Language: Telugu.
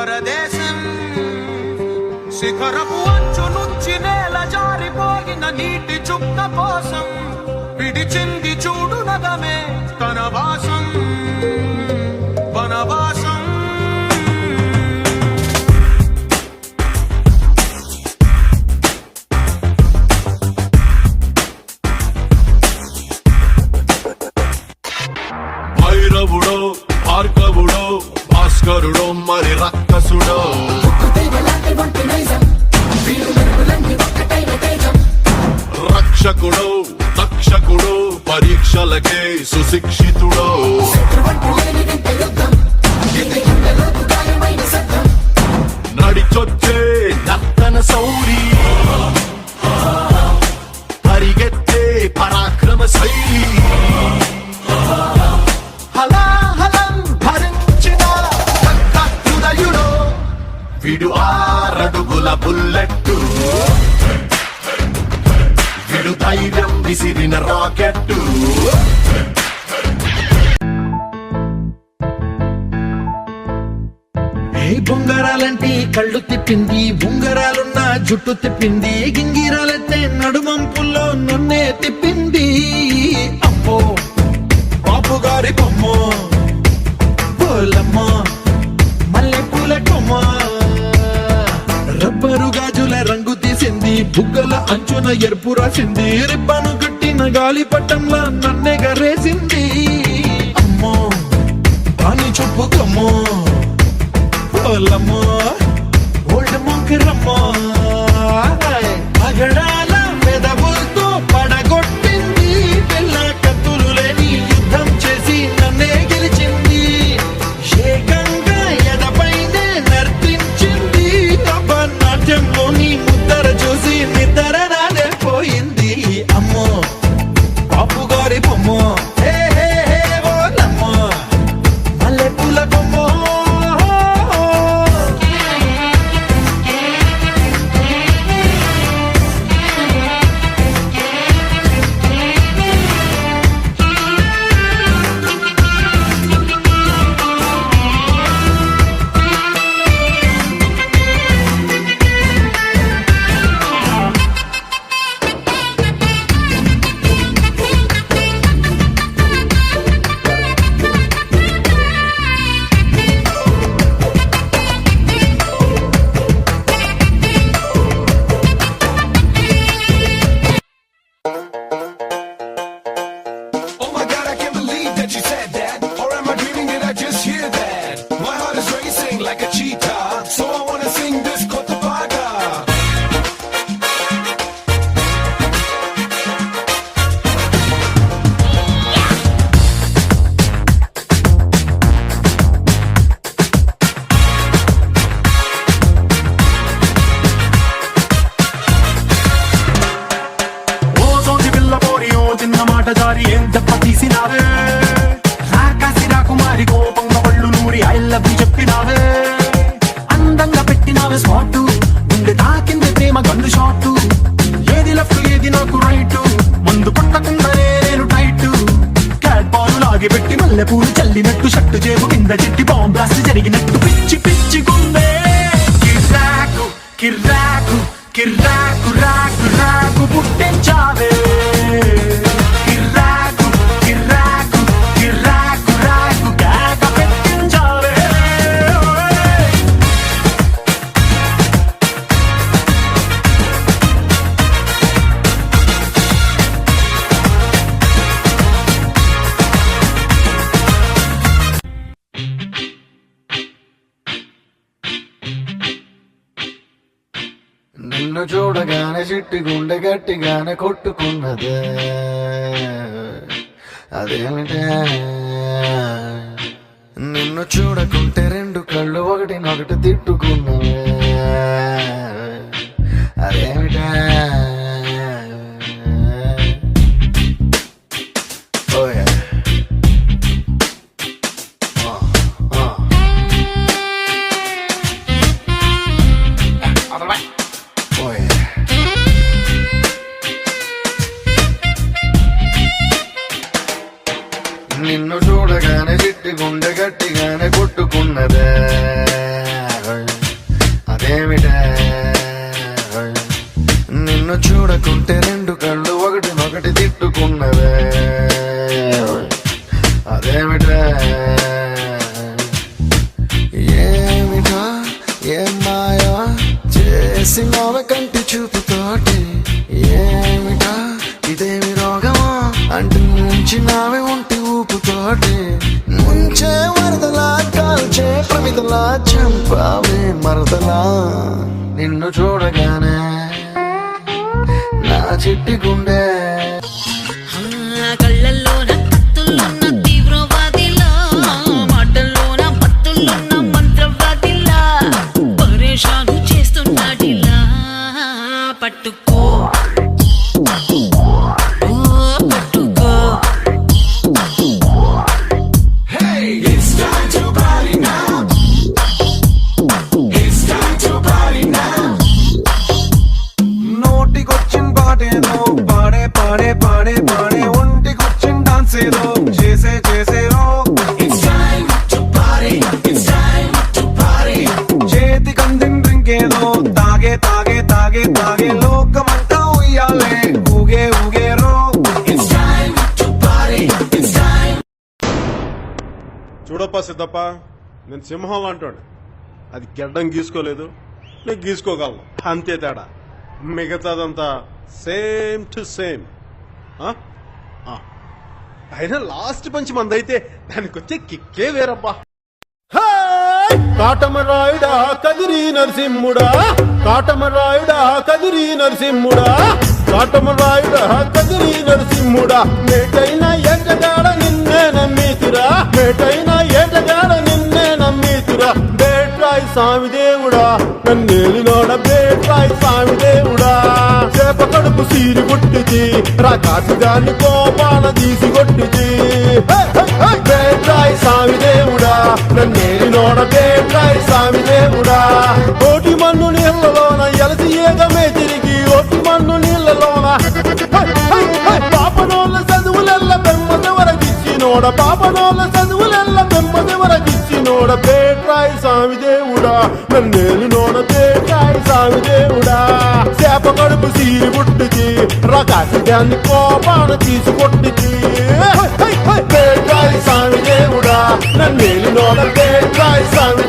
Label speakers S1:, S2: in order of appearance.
S1: పరదేశం శిఖరపు అంచు నుంచి నేల జారిపోయిన నీటి చుక్క కోసం విడిచింది చూడు నగమే తన వాసం వనవాసం.
S2: భైరవుడో భార్గవుడో భాస్కరుడో మరి రక్కసుడో రక్షకుడో దక్షకుడో పరీక్షలకే సుశిక్షితుడో నడిచొచ్చే నర్తన సౌరి పరిగెత్తే పరాక్రమ శైలి విడు 6 అడుగుల బుల్లెట్టు విడు ధైర్యం విసిరిన రాకెట్టు.
S3: బొంగరాలంటే కళ్ళు తిప్పింది ఉంగరాలున్న జుట్టు తిప్పింది గింగిరాలైతే నడుమంపుల్లో నన్నే తిప్పింది. అమ్మో బాపు గారి బొమ్మో పోలమ్మో మల్లె పూల కొమ్మ రబ్బరు గాజుల రంగు తీసింది బుగ్గల అంచున ఎరుపు రాసింది రిబ్బను కట్టిన గాలి పట్టంలా నన్నే గరేసింది. అమ్మో పాని చెప్పుకమ్మో పోలమ్మో ఓల్డ్ మొంకిరమ్మో పగడాల మెదవులతో పడగొట్టింది పిల్ల కత్తులు లేని యుద్ధం చేసి నన్నే గెలిచింది. ఏకంగా ఎదపైనే నర్తించింది నాట్యంలోని ముద్దర చూసి నిద్ర నాదే పోయింది. అమ్మో బాపు గారి బొమ్మో ఓలమ్మో మల్లె పూల బొమ్మో.
S2: జారి ఏం దెబ్బ తీసినావే రాకాసి రాకుమారి కోపంగా పళ్ళు నూరి ఐ లవ్ యు చెప్పినావే అందంగా పెట్టినావే స్పాటు గుండె తాకింది ప్రేమ గన్ను షాటు ఏది లెఫ్ట్ ఏది నాకు రైట్ ముందు కొట్టకుండానే నేను టైట్ క్యాట్ బాల్ లాగి పెట్టి మల్లె పూలు చల్లినట్టు షట్టు చేపు కింద చెట్టి బాంబ్ బ్లాస్ట్ జరిగినట్టు పిచ్చి పిచ్చి గుండె కిర్రాకు కిర్రాకు కిర్రాకు రాకు రాకు పుట్టించావే.
S3: నిన్ను చూడగానే చిట్టి గుండె గట్టిగానే కొట్టుకున్నదే అదేమిటే నిన్ను చూడకుంటే 2 కళ్ళు ఒకటినొకటి తిట్టుకున్నవే అదేమిటే నిన్ను చూడగానే చిట్టి గుండె గట్టిగానే కొట్టుకున్నదే
S4: చూసుకుంటే రెండు కళ్ళు ఒకటినొకటి తిట్టుకున్నవే అదేమిటే ఏమిటా ఏం మాయా చేసినవ కంటి చూపుతోటి ఏమిటా ఇదేమి రోగమా అంటూ ముంచినావే ఒంటి ఊపుతోటి ముంచే వరదలా కాల్చే ప్రమిదలా చంపావే మరదలా నిన్ను చూడగానే నా చిట్టి గుండె
S5: కళ్ళల్లోన కత్తుల్లోన తీవ్రవాదిలా మాటల్లోన పత్తుల్లోన మంత్రవాదిలా పరేషాను చేస్తున్నాడిలా పట్టుకో ఓ పట్టుకో
S2: నోటికొచ్చిన పాటేదో పాడే పాడే పాడే పాడే ఒంటికొచ్చిన డాన్స్ ఏదో చేసే చేసేరో చేతి కందిన డ్రింక్ ఏదో తాగే తాగే తాగే తాగే లోకమంతా ఉయ్యాలే ఊగే ఊగేరో
S6: చూడప్పా సిద్ధప్ప నేను సింహం అంటాడు అది గెడ్డం గీసుకోలేదు నేను గీసుకోగలను అంతే తేడా మిగతాదంతా సేమ్ టు సేమ్ అయినా లాస్ట్ పంచి మందైతే దానికి వచ్చే కిక్కే వేరబ్బా కాటమరాయుడా కదిరి నరసింహుడా కాటమరాయుడా కదిరి నరసింహుడా కాటమరాయుడా కదిరి నరసింహుడా మేటైన ఏటగాడ నిన్నే నమ్మీతిరా మేటైన ఏటగాడ నిన్నే నమ్మీతిరా బేట్రాయి స్వామి దేవుడా నన్నేలినోడ బేట్రాయి స్వామి దేవుడా చేప కడుపు సీరి కొట్టిది రాకాసి దాన్ని కోపాల తీసి కొట్టిది బేట్రాయి స్వామి దేవుడా నన్నేలినోడ బేట్రాయి స్వామి దేవుడా ఓటి మన్ను నీళ్లలోన ఎలసి ఏగమే తిరిగి ఓటి మన్ను నీళ్లలోన పాపనోళ్ళ చదువులెల్ల బెమ్మదెవరకిచ్చినోడ పాపనోళ్ళ చదువులెల్ల బెమ్మదెవరకిచ్చినోడ బేట్రాయి స్వామి దేవుడా నన్నేలినోడ బేట్రాయి స్వామి దేవుడా చేప కడుపు సీరి పుట్టిది రకాసి దాన్ని కోపాన తీసి కొట్టిది బేట్రాయి స్వామి దేవుడా నన్నేలినోడ బేట్రాయి స్వామి